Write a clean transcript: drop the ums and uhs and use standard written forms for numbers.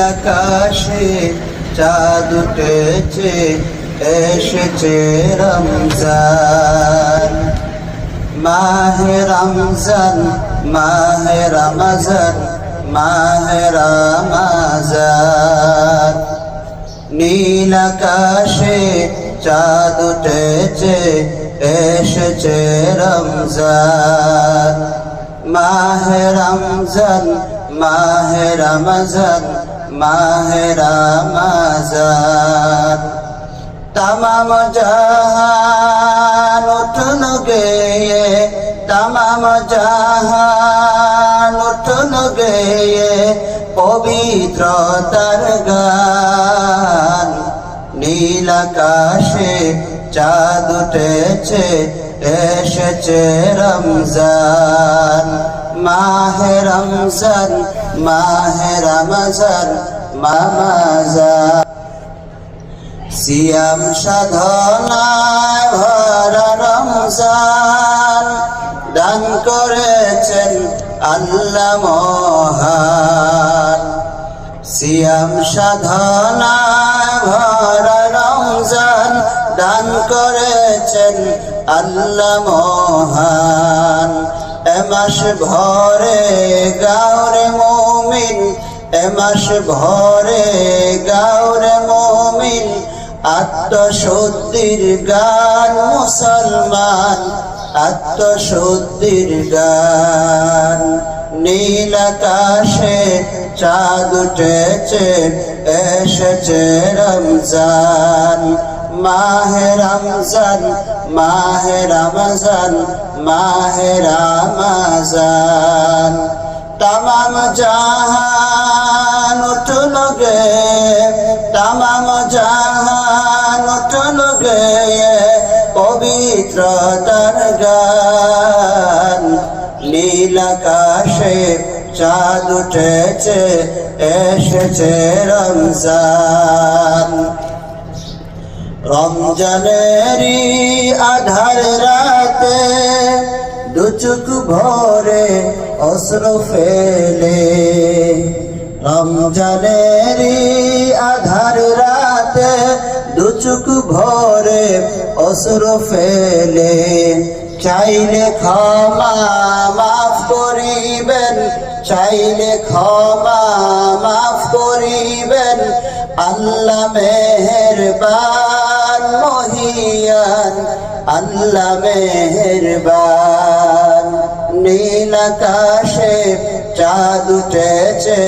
আকাশে চাঁদ উঠেছে, এসেছে রমজান। মাহে রমজান, মাহে রমজান, মাহে রমজান। নীল আকাশে চাঁদ উঠেছে, এসেছে রমজান। মাহে রমজান, মাহে রমজান, মাহে রমজান। तमाम जहान उठन गए, तमाम जहान उठन गए, पवित्रतार गान। নীল আকাশে চাঁদ উঠেছে, এসেছে রমজান। মাহে রমজান, মাহে রমজান, রমজান। সিয়াম সাধনায় ভরা রমজান, দান করেছেন আল্লাহ মহান। সিয়াম সাধনায় ভরা রমজান, দান করেছেন আল্লাহ মহান। এ মাস ভরে গাওরে মুমিন, এ মাস ভরে গাওরে মুমিন, আত্মশুদ্ধির গান মুসলমান, আত্মশুদ্ধির গান। নীল আকাশে চাঁদ উঠেছে, এসেছে রমজান। মাহে রমজান, মাহে রমজান, মাহে রমজান। तमाम जहान उठन गए, तमाम जहान उठन गए, पवित्रतार गान। নীল আকাশে চাঁদ উঠেছে, এসেছে রমজান। রমজানেরই আধার রাতে দু চোখ ভরে অশ্রু ফেলে, রমজানেরই আধার রাতে দু চোখ ভরে অশ্রু ফেলে। চাইলে ক্ষমা মাফ করিবেন, চাইলে ক্ষমা মাফ করিবেন, আল্লাহ মেহেরবান মহিয়ান, আল্লাহ মেহেরবান। নীল আকাশে চাঁদ উঠেছে,